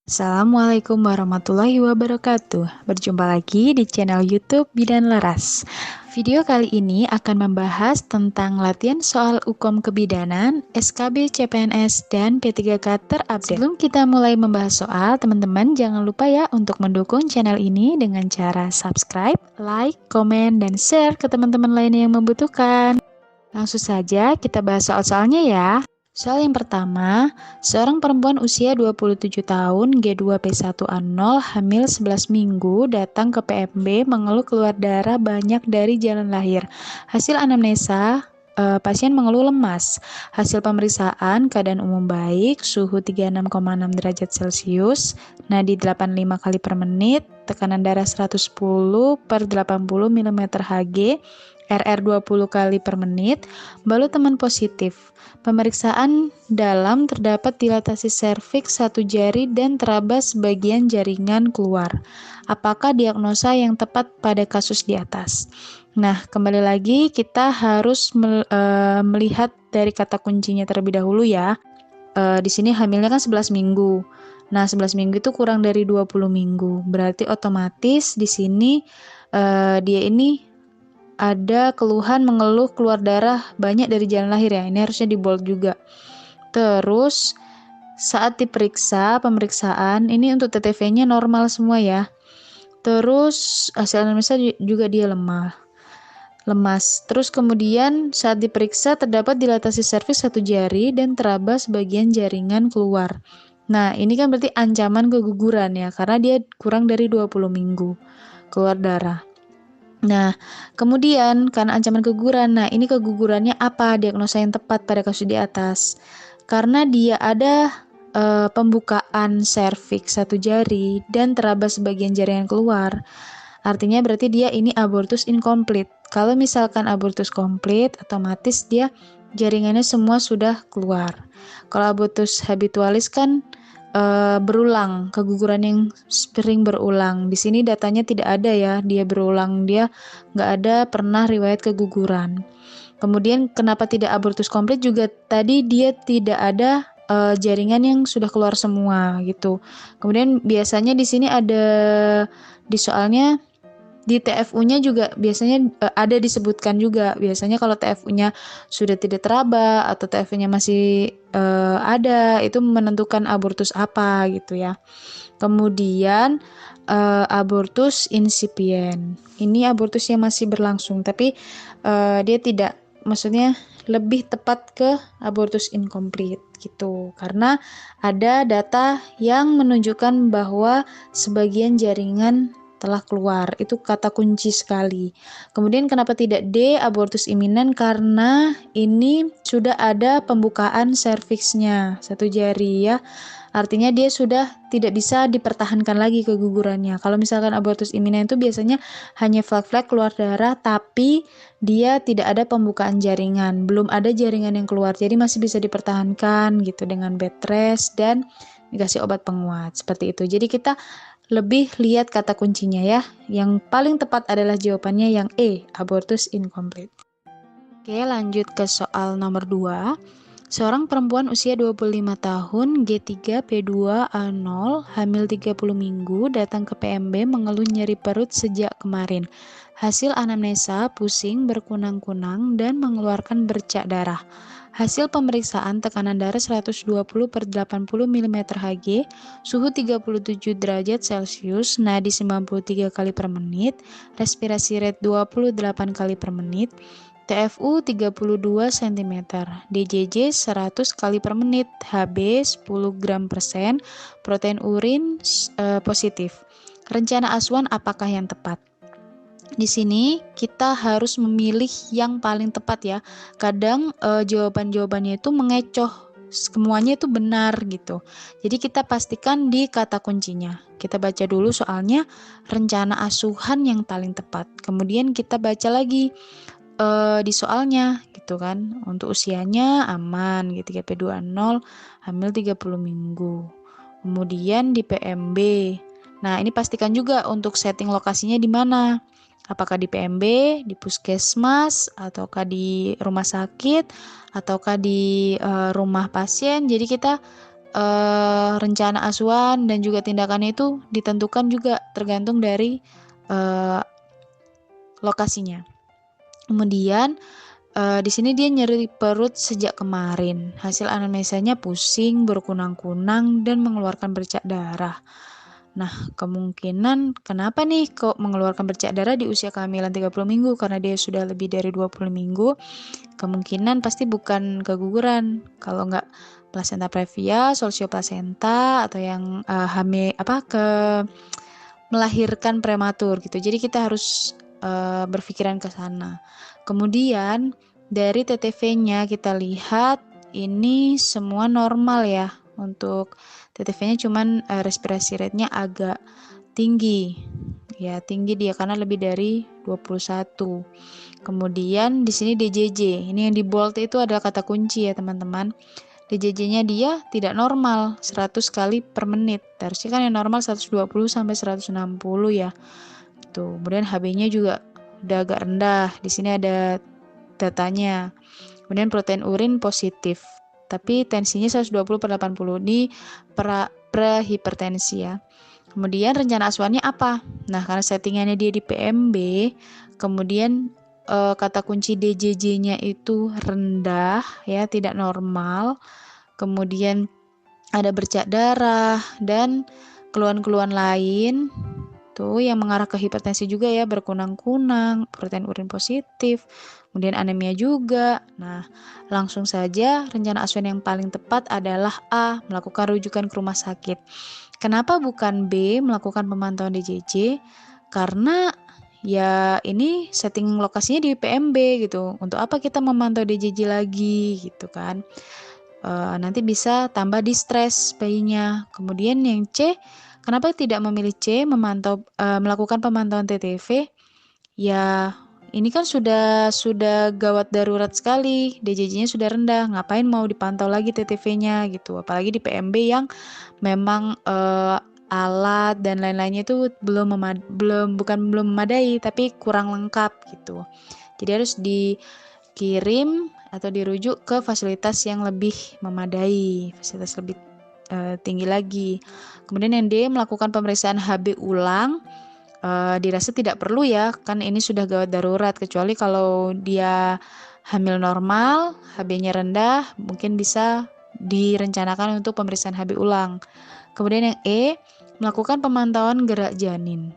Assalamualaikum warahmatullahi wabarakatuh. Berjumpa lagi di channel YouTube Bidan Laras. Video kali ini akan membahas tentang latihan soal Ukom Kebidanan, SKB CPNS, dan P3K terupdate. Sebelum kita mulai membahas soal, teman-teman jangan lupa ya untuk mendukung channel ini dengan cara subscribe, like, komen, dan share ke teman-teman lainnya yang membutuhkan. Langsung saja kita bahas soal-soalnya ya. Soal yang pertama, seorang perempuan usia 27 tahun G2P1A0 hamil 11 minggu datang ke PMB mengeluh keluar darah banyak dari jalan lahir. Hasil anamnesa, pasien mengeluh lemas. Hasil pemeriksaan keadaan umum baik, suhu 36,6 derajat Celcius, nadi 85 kali per menit, tekanan darah 110 per 80 mm Hg, RR 20 kali per menit, balut teman positif. Pemeriksaan dalam terdapat dilatasi serviks satu jari dan teraba sebagian jaringan keluar. Apakah diagnosa yang tepat pada kasus di atas? Nah, kembali lagi kita harus melihat dari kata kuncinya terlebih dahulu ya. Di sini hamilnya kan 11 minggu. Nah, 11 minggu itu kurang dari 20 minggu. Berarti otomatis di sini dia ini ada keluhan mengeluh keluar darah banyak dari jalan lahir ya. Ini harusnya di bold juga. Terus saat diperiksa pemeriksaan ini untuk TTV-nya normal semua ya. Terus hasil anamnesa juga dia lemas. Terus kemudian saat diperiksa terdapat dilatasi serviks satu jari dan teraba sebagian jaringan keluar. Nah, ini kan berarti ancaman keguguran ya, karena dia kurang dari 20 minggu keluar darah. Nah, kemudian karena ancaman keguguran, nah ini kegugurannya apa? Diagnosa yang tepat pada kasus di atas. Karena dia ada pembukaan serviks satu jari dan teraba sebagian jaringan keluar. Artinya berarti dia ini abortus incomplete. Kalau misalkan abortus komplit, otomatis dia jaringannya semua sudah keluar. Kalau abortus habitualis kan berulang, keguguran yang sering berulang. Di sini datanya tidak ada ya, dia berulang, dia nggak ada pernah riwayat keguguran. Kemudian kenapa tidak abortus komplit juga tadi dia tidak ada jaringan yang sudah keluar semua gitu. Kemudian biasanya di sini ada di soalnya di TFU-nya juga biasanya ada disebutkan juga. Biasanya kalau TFU-nya sudah tidak teraba atau TFU-nya masih ada, itu menentukan abortus apa gitu ya. Kemudian abortus insipient. Ini abortus yang masih berlangsung, tapi dia tidak, maksudnya lebih tepat ke abortus incomplete gitu. Karena ada data yang menunjukkan bahwa sebagian jaringan telah keluar. Itu kata kunci sekali. Kemudian kenapa tidak D, abortus iminen? Karena ini sudah ada pembukaan serviksnya satu jari ya. Artinya dia sudah tidak bisa dipertahankan lagi kegugurannya. Kalau misalkan abortus iminen itu biasanya hanya flek-flek keluar darah, tapi dia tidak ada pembukaan jaringan, belum ada jaringan yang keluar, jadi masih bisa dipertahankan gitu dengan bed rest dan dikasih obat penguat seperti itu. Jadi kita lebih lihat kata kuncinya ya. Yang paling tepat adalah jawabannya yang E, abortus incomplete. Oke, lanjut ke soal nomor 2. Seorang perempuan usia 25 tahun, G3P2A0, hamil 30 minggu, datang ke PMB mengeluh nyeri perut sejak kemarin. Hasil anamnesa pusing, berkunang-kunang, dan mengeluarkan bercak darah. Hasil pemeriksaan tekanan darah 120 per 80 mm Hg, suhu 37 derajat Celcius, nadi 93 kali per menit, respirasi rate 28 kali per menit, TFU 32 cm, DJJ 100 kali per menit, HB 10 gram persen, protein urin positif. Rencana asuhan apakah yang tepat? Di sini kita harus memilih yang paling tepat ya. Kadang jawaban-jawabannya itu mengecoh, semuanya itu benar gitu. Jadi kita pastikan di kata kuncinya. Kita baca dulu soalnya rencana asuhan yang paling tepat. Kemudian kita baca lagi di soalnya gitu kan. Untuk usianya aman gitu, P2A0 hamil 30 minggu. Kemudian di PMB. Nah, ini pastikan juga untuk setting lokasinya di mana. Apakah di PMB, di puskesmas, ataukah di rumah sakit, ataukah di rumah pasien. Jadi kita rencana asuhan dan juga tindakannya itu ditentukan juga tergantung dari lokasinya. Kemudian di sini dia nyeri perut sejak kemarin. Hasil anamnesanya pusing, berkunang-kunang, dan mengeluarkan bercak darah. Nah, kemungkinan kenapa nih kok mengeluarkan bercak darah di usia kehamilan 30 minggu? Karena dia sudah lebih dari 20 minggu, kemungkinan pasti bukan keguguran. Kalau nggak plasenta previa, solsio plasenta, atau yang melahirkan prematur gitu. Jadi kita harus berpikiran ke sana. Kemudian dari TTV-nya kita lihat ini semua normal ya. Untuk TTV-nya cuman respirasi rate-nya agak tinggi. Ya, tinggi dia karena lebih dari 21. Kemudian di sini DJJ. Ini yang di bold itu adalah kata kunci ya, teman-teman. DJJ-nya dia tidak normal 100 kali per menit. Harusnya kan yang normal 120 sampai 160 ya. Tuh, kemudian HB-nya juga udah agak rendah. Di sini ada datanya. Kemudian protein urin positif. Tapi tensinya 120 per 80. Ini prehipertensi ya. Kemudian rencana asuhannya apa? Nah, karena settingannya dia di PMB, kemudian kata kunci DJJ-nya itu rendah ya, tidak normal. Kemudian ada bercak darah dan keluhan-keluhan lain tuh yang mengarah ke hipertensi juga ya, berkunang-kunang, protein urin positif, kemudian anemia juga. Nah, langsung saja rencana asuhan yang paling tepat adalah A, melakukan rujukan ke rumah sakit. Kenapa bukan B, melakukan pemantauan DJJ? Karena ya ini setting lokasinya di PMB gitu. Untuk apa kita memantau DJJ lagi gitu kan? Nanti bisa tambah distres bayinya. Kemudian yang C, kenapa tidak memilih C, melakukan pemantauan TTV? Ya, ini kan sudah gawat darurat sekali, DJJ-nya sudah rendah, ngapain mau dipantau lagi TTV-nya gitu. Apalagi di PMB yang memang alat dan lain-lainnya itu belum memadai, tapi kurang lengkap gitu. Jadi harus dikirim atau dirujuk ke fasilitas yang lebih memadai, fasilitas lebih tinggi lagi. Kemudian yang D, melakukan pemeriksaan HB ulang. Dirasa tidak perlu ya, kan ini sudah gawat darurat, kecuali kalau dia hamil normal, HB-nya rendah, mungkin bisa direncanakan untuk pemeriksaan HB ulang. Kemudian yang E, melakukan pemantauan gerak janin.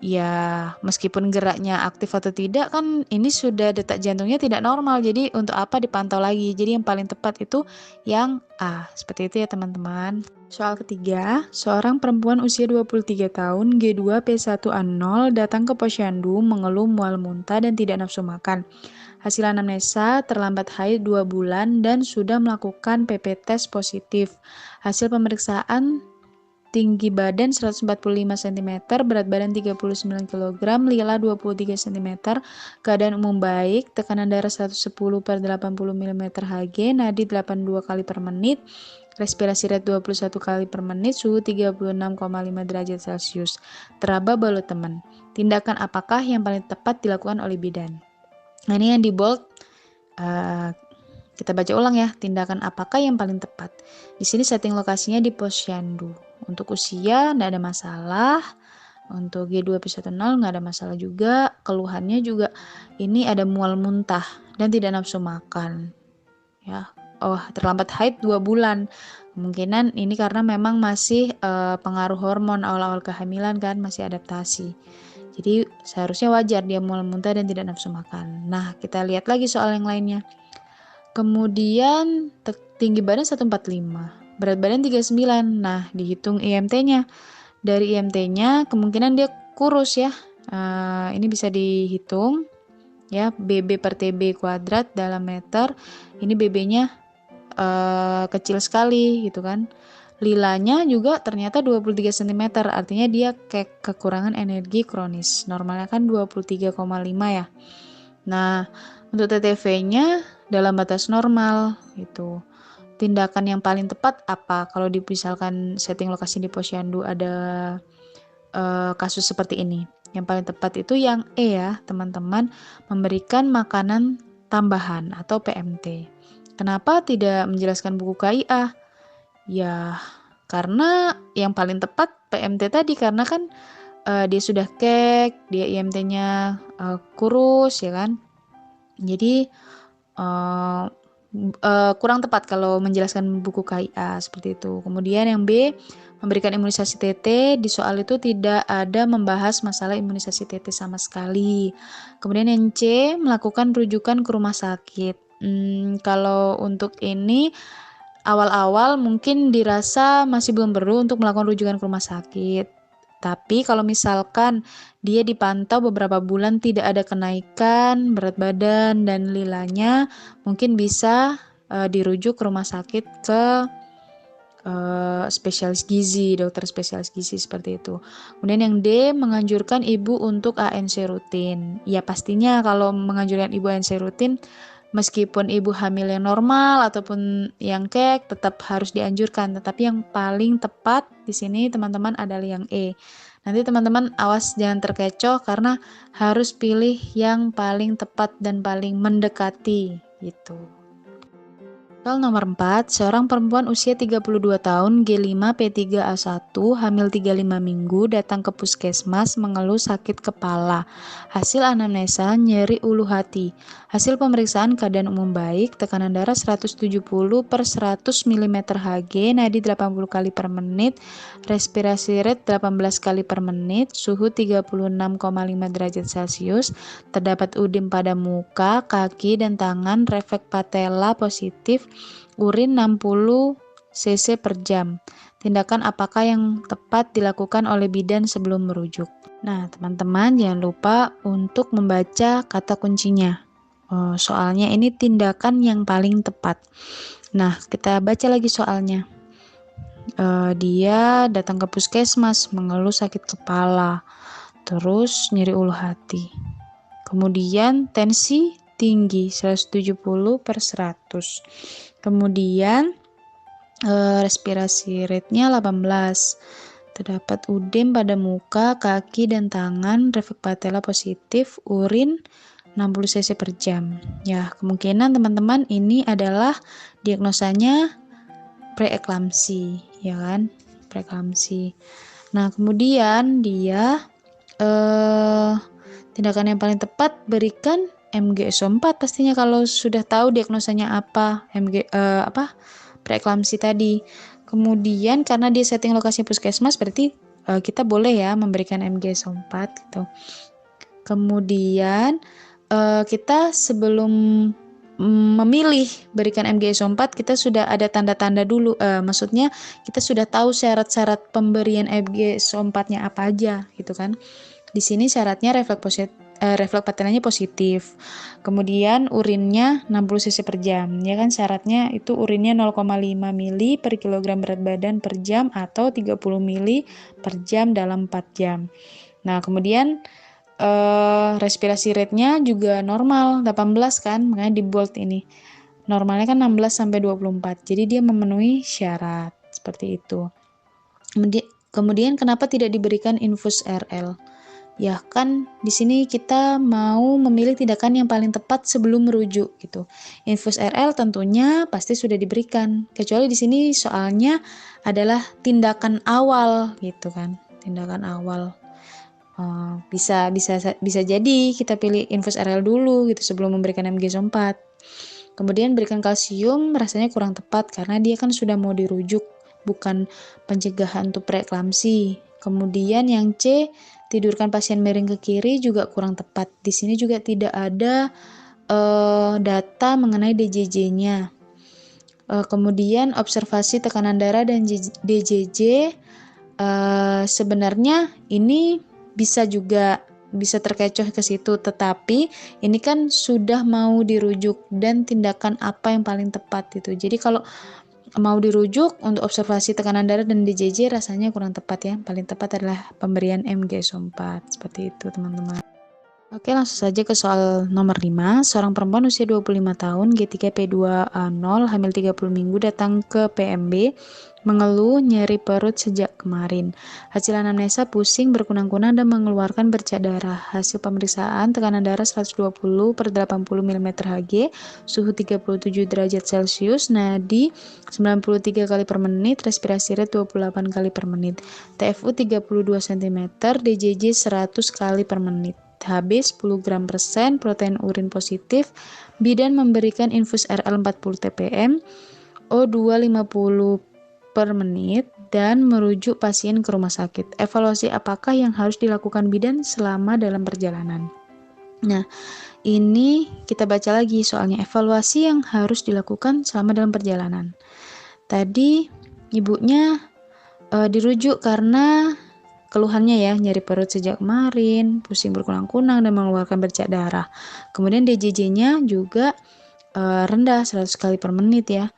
Ya, meskipun geraknya aktif atau tidak, kan ini sudah detak jantungnya tidak normal, jadi untuk apa dipantau lagi? Jadi yang paling tepat itu yang A. Seperti itu ya teman-teman. Soal ketiga, seorang perempuan usia 23 tahun G2 P1A0 datang ke posyandu mengeluh mual muntah dan tidak nafsu makan. Hasil anamnesa terlambat haid 2 bulan dan sudah melakukan PP test positif. Hasil pemeriksaan tinggi badan 145 cm, berat badan 39 kg, lila 23 cm, keadaan umum baik, tekanan darah 110 per 80 mm Hg, nadi 82 kali per menit, respirasi rate 21 kali per menit, suhu 36,5 derajat Celcius. Teraba balut teman. Tindakan apakah yang paling tepat dilakukan oleh bidan? Nah, ini yang di bold. Kita baca ulang ya, tindakan apakah yang paling tepat. Di sini setting lokasinya di posyandu. Untuk usia tidak ada masalah. Untuk G2P10 nggak ada masalah juga. Keluhannya juga ini ada mual muntah dan tidak nafsu makan. Ya. Terlambat haid 2 bulan. Kemungkinan ini karena memang masih pengaruh hormon awal-awal kehamilan kan, masih adaptasi. Jadi seharusnya wajar dia mual muntah dan tidak nafsu makan. Nah, kita lihat lagi soal yang lainnya. Kemudian tinggi badan 145, berat badan 39. Nah, dihitung IMT-nya. Dari IMT-nya kemungkinan dia kurus ya. Ini bisa dihitung ya, BB per TB kuadrat dalam meter. Ini BB-nya kecil sekali gitu kan. Lilanya juga ternyata 23 cm, artinya dia kekurangan energi kronis. Normalnya kan 23,5 ya. Nah, untuk TTV-nya dalam batas normal gitu. Tindakan yang paling tepat apa? Kalau misalkan setting lokasi di posyandu ada kasus seperti ini. Yang paling tepat itu yang E ya, teman-teman, memberikan makanan tambahan atau PMT. Kenapa tidak menjelaskan buku KIA? Ya, karena yang paling tepat PMT tadi, karena kan dia sudah kek, dia IMT-nya kurus ya kan. Jadi kurang tepat kalau menjelaskan buku KIA seperti itu. Kemudian yang B, memberikan imunisasi TT. Di soal itu tidak ada membahas masalah imunisasi TT sama sekali. Kemudian yang C, melakukan rujukan ke rumah sakit. Kalau untuk ini awal-awal mungkin dirasa masih belum perlu untuk melakukan rujukan ke rumah sakit. Tapi kalau misalkan dia dipantau beberapa bulan tidak ada kenaikan berat badan dan lilanya, mungkin bisa dirujuk ke rumah sakit ke spesialis gizi, dokter spesialis gizi seperti itu. Kemudian yang D, menganjurkan ibu untuk ANC rutin. Ya pastinya kalau menganjurkan ibu ANC rutin, meskipun ibu hamil yang normal ataupun yang kek tetap harus dianjurkan. Tetapi yang paling tepat di sini teman-teman adalah yang E. Nanti teman-teman awas jangan terkecoh karena harus pilih yang paling tepat dan paling mendekati gitu. Soal nomor 4, seorang perempuan usia 32 tahun, G5, P3A1, hamil 35 minggu, datang ke puskesmas mengeluh sakit kepala. Hasil anamnesa, nyeri ulu hati. Hasil pemeriksaan keadaan umum baik, tekanan darah 170 per 100 mm Hg, nadi 80 kali per menit, respirasi rate 18 kali per menit, suhu 36,5 derajat Celcius, terdapat udim pada muka, kaki, dan tangan, refleks patella positif, urin 60 cc per jam. Tindakan apakah yang tepat dilakukan oleh bidan sebelum merujuk? Nah, teman-teman jangan lupa untuk membaca kata kuncinya. Soalnya ini tindakan yang paling tepat. Nah, kita baca lagi soalnya. Dia datang ke puskesmas mengeluh sakit kepala, terus nyeri ulu hati. Kemudian tensi tinggi 170 per 100. Kemudian respirasi rate-nya 18. Terdapat udem pada muka, kaki, dan tangan, refleks patella positif, urin 60 cc per jam. Ya, kemungkinan teman-teman ini adalah diagnosanya preeklamsi, ya kan? Preeklamsi. Nah, kemudian dia tindakan yang paling tepat berikan MgSO4 pastinya kalau sudah tahu diagnosanya apa, preeklamsi tadi. Kemudian karena dia setting lokasi puskesmas berarti kita boleh ya memberikan MgSO4 gitu. Kemudian kita sebelum memilih berikan MgSO4 kita sudah ada tanda-tanda dulu, maksudnya kita sudah tahu syarat-syarat pemberian MgSO4-nya apa aja gitu kan. Di sini syaratnya refleks patellanya positif. Kemudian urinnya 60 cc per jam. Ya kan syaratnya itu urinnya 0,5 mili per kilogram berat badan per jam atau 30 mili per jam dalam 4 jam. Nah, kemudian respirasi rate-nya juga normal 18 kan, makanya di bold ini. Normalnya kan 16 sampai 24. Jadi dia memenuhi syarat seperti itu. Kemudian kenapa tidak diberikan infus RL? Ya kan di sini kita mau memilih tindakan yang paling tepat sebelum merujuk gitu. Infus RL tentunya pasti sudah diberikan. Kecuali di sini soalnya adalah tindakan awal gitu kan. Tindakan awal. Bisa jadi kita pilih infus RL dulu gitu sebelum memberikan MgSO4. Kemudian berikan kalsium rasanya kurang tepat karena dia kan sudah mau dirujuk, bukan pencegahan untuk preeklamsi. Kemudian yang C, tidurkan pasien miring ke kiri juga kurang tepat. Di sini juga tidak ada data mengenai DJJ-nya. Kemudian observasi tekanan darah dan DJJ sebenarnya ini bisa terkecoh ke situ, tetapi ini kan sudah mau dirujuk dan tindakan apa yang paling tepat itu. Jadi kalau mau dirujuk untuk observasi tekanan darah dan DJJ rasanya kurang tepat ya. Paling tepat adalah pemberian MgSO4 seperti itu teman-teman. Oke, langsung saja ke soal nomor 5. Seorang perempuan usia 25 tahun, G3P2A0, hamil 30 minggu, datang ke PMB, mengeluh nyeri perut sejak kemarin. Hasil anamnesa pusing, berkunang-kunang, dan mengeluarkan bercak darah. Hasil pemeriksaan tekanan darah 120/80 mm Hg, suhu 37 derajat Celcius, nadi 93 kali per menit, respirasi rate 28 kali per menit, TFU 32 cm, DJJ 100 kali per menit. HB 10 gram persen, protein urin positif, bidan memberikan infus RL 40 TPM, O2 50 per menit, dan merujuk pasien ke rumah sakit. Evaluasi apakah yang harus dilakukan bidan selama dalam perjalanan? Nah, ini kita baca lagi soalnya, evaluasi yang harus dilakukan selama dalam perjalanan. Tadi ibunya dirujuk karena keluhannya ya, nyeri perut sejak kemarin, pusing berkunang-kunang, dan mengeluarkan bercak darah. Kemudian DJJ-nya juga rendah 100 kali per menit ya.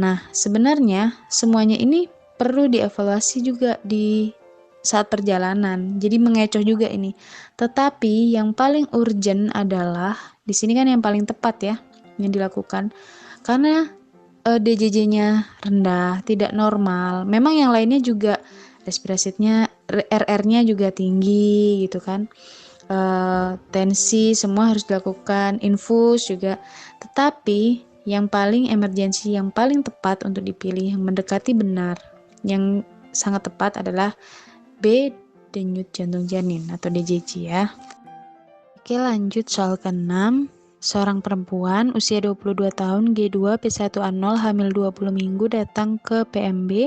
Nah, sebenarnya semuanya ini perlu dievaluasi juga di saat perjalanan. Jadi mengecoh juga ini. Tetapi yang paling urgent adalah di sini kan yang paling tepat ya yang dilakukan. Karena DJJ-nya rendah, tidak normal. Memang yang lainnya juga respirasinya, RR-nya juga tinggi gitu kan. Tensi semua harus dilakukan, infus juga. Tetapi yang paling emergensi, yang paling tepat untuk dipilih, yang mendekati benar, yang sangat tepat adalah B, denyut jantung janin atau DJJ ya. Oke, lanjut soal ke-6. Seorang perempuan usia 22 tahun, G2P1A0, hamil 20 minggu, datang ke PMB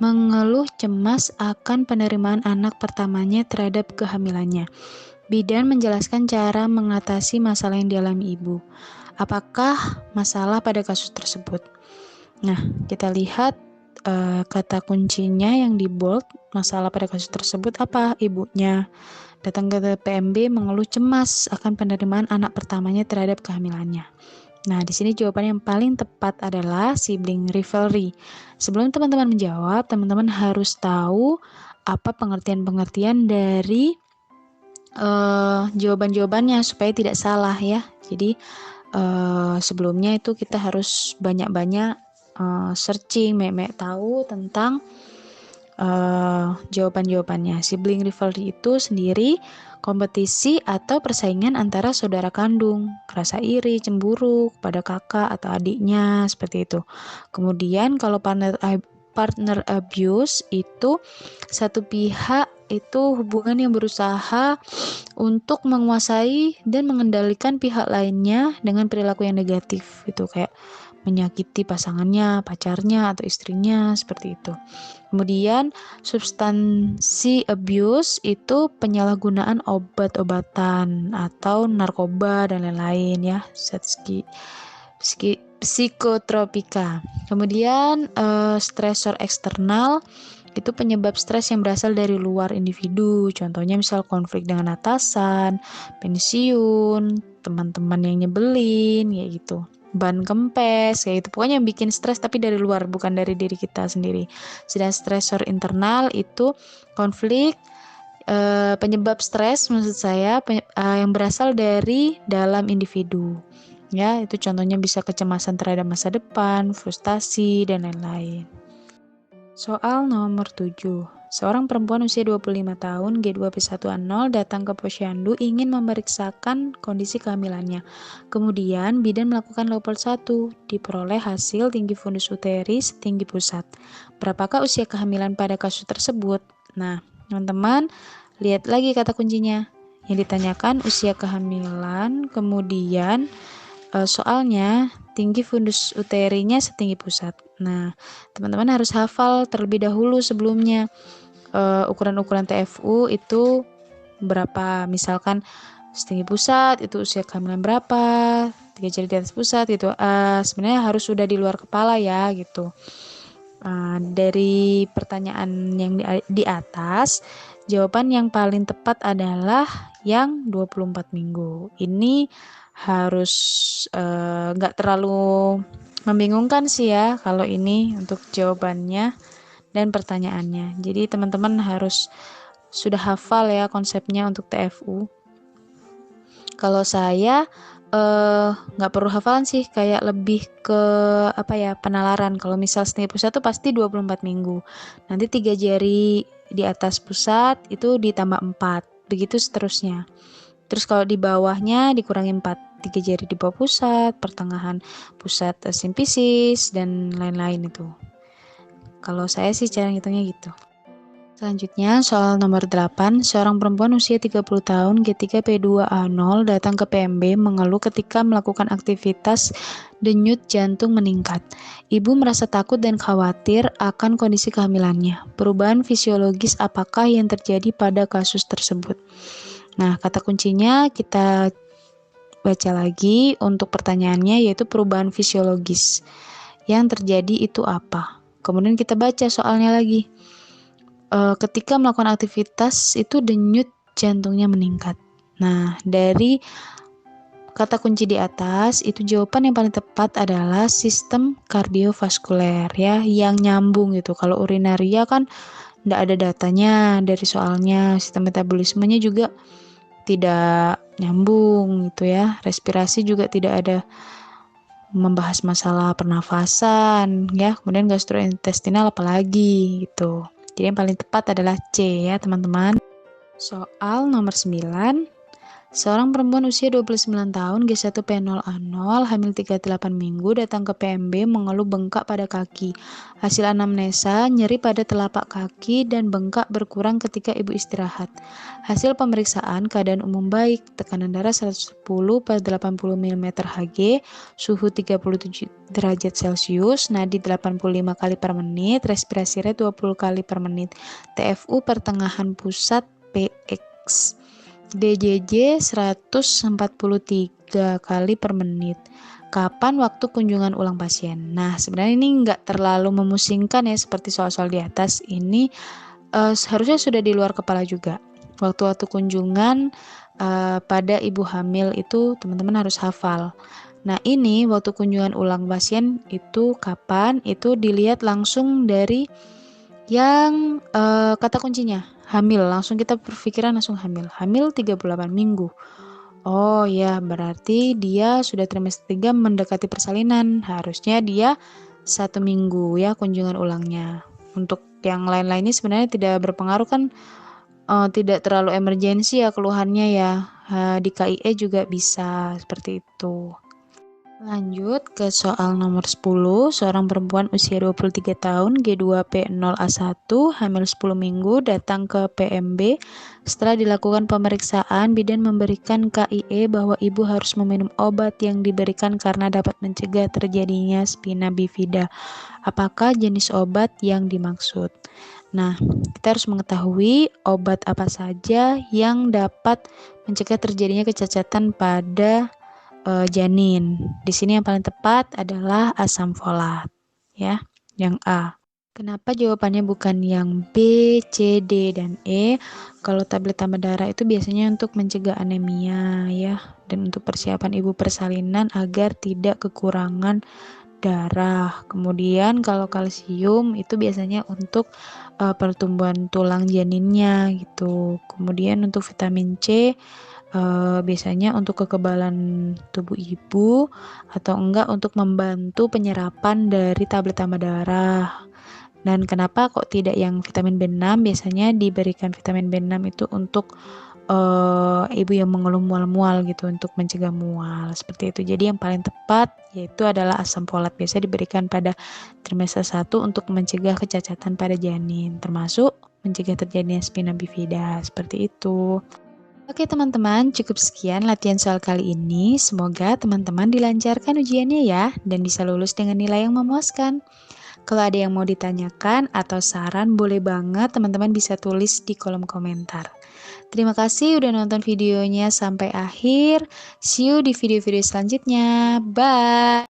mengeluh cemas akan penerimaan anak pertamanya terhadap kehamilannya. Bidan menjelaskan cara mengatasi masalah yang dialami ibu. Apakah masalah pada kasus tersebut? Nah, kita lihat kata kuncinya yang di bold, masalah pada kasus tersebut apa? Ibunya datang ke PMB mengeluh cemas akan penerimaan anak pertamanya terhadap kehamilannya. Nah, di sini jawaban yang paling tepat adalah sibling rivalry. Sebelum teman-teman menjawab, teman-teman harus tahu apa pengertian-pengertian dari jawaban-jawabannya supaya tidak salah ya. Jadi sebelumnya itu kita harus banyak-banyak searching, tahu tentang jawaban-jawabannya. Sibling rivalry itu sendiri kompetisi atau persaingan antara saudara kandung, rasa iri, cemburu pada kakak atau adiknya seperti itu. Kemudian kalau partner abuse itu satu pihak itu hubungan yang berusaha untuk menguasai dan mengendalikan pihak lainnya dengan perilaku yang negatif itu kayak menyakiti pasangannya, pacarnya atau istrinya seperti itu. Kemudian substansi abuse itu penyalahgunaan obat-obatan atau narkoba dan lain-lain ya, psikotropika. Kemudian stresor eksternal itu penyebab stres yang berasal dari luar individu. Contohnya misal konflik dengan atasan, pensiun, teman-teman yang nyebelin kayak gitu. Ban kempes kayak gitu. Pokoknya yang bikin stres tapi dari luar, bukan dari diri kita sendiri. Sedangkan stresor internal itu konflik penyebab stres maksud saya yang berasal dari dalam individu. Ya, itu contohnya bisa kecemasan terhadap masa depan, frustasi dan lain-lain. Soal nomor 7. Seorang perempuan usia 25 tahun, G2P1A0, datang ke posyandu ingin memeriksakan kondisi kehamilannya. Kemudian, bidan melakukan Leopold 1, diperoleh hasil tinggi fundus uteri setinggi pusat. Berapakah usia kehamilan pada kasus tersebut? Nah, teman-teman, lihat lagi kata kuncinya. Yang ditanyakan usia kehamilan, kemudian soalnya tinggi fundus uterinya setinggi pusat. Nah, teman-teman harus hafal terlebih dahulu sebelumnya ukuran-ukuran TFU itu berapa. Misalkan setinggi pusat itu usia kehamilan berapa, 3 jari di atas pusat gitu. Sebenarnya harus sudah di luar kepala ya gitu. Dari pertanyaan yang di atas, jawaban yang paling tepat adalah yang 24 minggu. Ini harus nggak terlalu membingungkan sih ya kalau ini untuk jawabannya dan pertanyaannya. Jadi teman-teman harus sudah hafal ya konsepnya untuk TFU. Kalau saya nggak perlu hafalan sih, kayak lebih ke penalaran. Kalau misal setengah pusat tuh pasti 24 minggu. Nanti 3 jari di atas pusat itu ditambah 4, begitu seterusnya. Terus kalau di bawahnya dikurangi 4, 3 jari di bawah pusat, pertengahan pusat simpisis, dan lain-lain itu. Kalau saya sih cara ngitungnya gitu. Selanjutnya, soal nomor 8, seorang perempuan usia 30 tahun G3P2A0 datang ke PMB mengeluh ketika melakukan aktivitas denyut jantung meningkat. Ibu merasa takut dan khawatir akan kondisi kehamilannya. Perubahan fisiologis apakah yang terjadi pada kasus tersebut? Nah, kata kuncinya kita baca lagi untuk pertanyaannya, yaitu perubahan fisiologis. Yang terjadi itu apa? Kemudian kita baca soalnya lagi. Ketika melakukan aktivitas itu denyut jantungnya meningkat. Nah, dari kata kunci di atas itu jawaban yang paling tepat adalah sistem kardiovaskuler ya, yang nyambung gitu. Kalau urinaria kan tidak ada datanya dari soalnya, sistem metabolismenya juga tidak nyambung gitu ya. Respirasi juga tidak ada membahas masalah pernafasan ya, kemudian gastrointestinal apalagi gitu. Jadi yang paling tepat adalah C ya teman-teman. Soal nomor 9, seorang perempuan usia 29 tahun G1P0A0 hamil 38 minggu datang ke PMB mengeluh bengkak pada kaki. Hasil anamnesa nyeri pada telapak kaki dan bengkak berkurang ketika ibu istirahat. Hasil pemeriksaan keadaan umum baik, tekanan darah 110/80 mm Hg, suhu 37 derajat Celcius, nadi 85 kali per menit, respirasi rate 20 kali per menit, TFU pertengahan pusat PX, DJJ 143 kali per menit. Kapan waktu kunjungan ulang pasien? Nah, sebenarnya ini nggak terlalu memusingkan ya seperti soal-soal di atas. Ini seharusnya sudah di luar kepala juga. Waktu-waktu kunjungan pada ibu hamil itu teman-teman harus hafal. Nah, ini waktu kunjungan ulang pasien itu kapan? Itu dilihat langsung dari yang kata kuncinya hamil, langsung kita berpikiran langsung hamil 38 minggu. Oh ya, berarti dia sudah trimester 3 mendekati persalinan, harusnya dia 1 minggu ya kunjungan ulangnya. Untuk yang lain-lainnya sebenarnya tidak berpengaruh kan, tidak terlalu emergensi ya keluhannya ya. Di KIE juga bisa seperti itu. Lanjut ke soal nomor 10, seorang perempuan usia 23 tahun G2P0A1 hamil 10 minggu datang ke PMB. Setelah dilakukan pemeriksaan, bidan memberikan KIE bahwa ibu harus meminum obat yang diberikan karena dapat mencegah terjadinya spina bifida. Apakah jenis obat yang dimaksud? Nah, kita harus mengetahui obat apa saja yang dapat mencegah terjadinya kecacatan pada janin. Di sini yang paling tepat adalah asam folat, ya, yang A. Kenapa jawabannya bukan yang B, C, D, dan E? Kalau tablet tambah darah itu biasanya untuk mencegah anemia, ya, dan untuk persiapan ibu persalinan agar tidak kekurangan darah. Kemudian kalau kalsium itu biasanya untuk pertumbuhan tulang janinnya gitu. Kemudian untuk vitamin C biasanya untuk kekebalan tubuh ibu atau enggak untuk membantu penyerapan dari tablet tambah darah. Dan kenapa kok tidak yang vitamin B6? Biasanya diberikan vitamin B6 itu untuk ibu yang mengeluh mual-mual gitu, untuk mencegah mual seperti itu. Jadi yang paling tepat yaitu adalah asam folat, biasa diberikan pada trimester 1 untuk mencegah kecacatan pada janin, termasuk mencegah terjadinya spina bifida seperti itu. Oke teman-teman, cukup sekian latihan soal kali ini. Semoga teman-teman dilancarkan ujiannya ya, dan bisa lulus dengan nilai yang memuaskan. Kalau ada yang mau ditanyakan atau saran, boleh banget teman-teman bisa tulis di kolom komentar. Terima kasih udah nonton videonya sampai akhir. See you di video-video selanjutnya. Bye!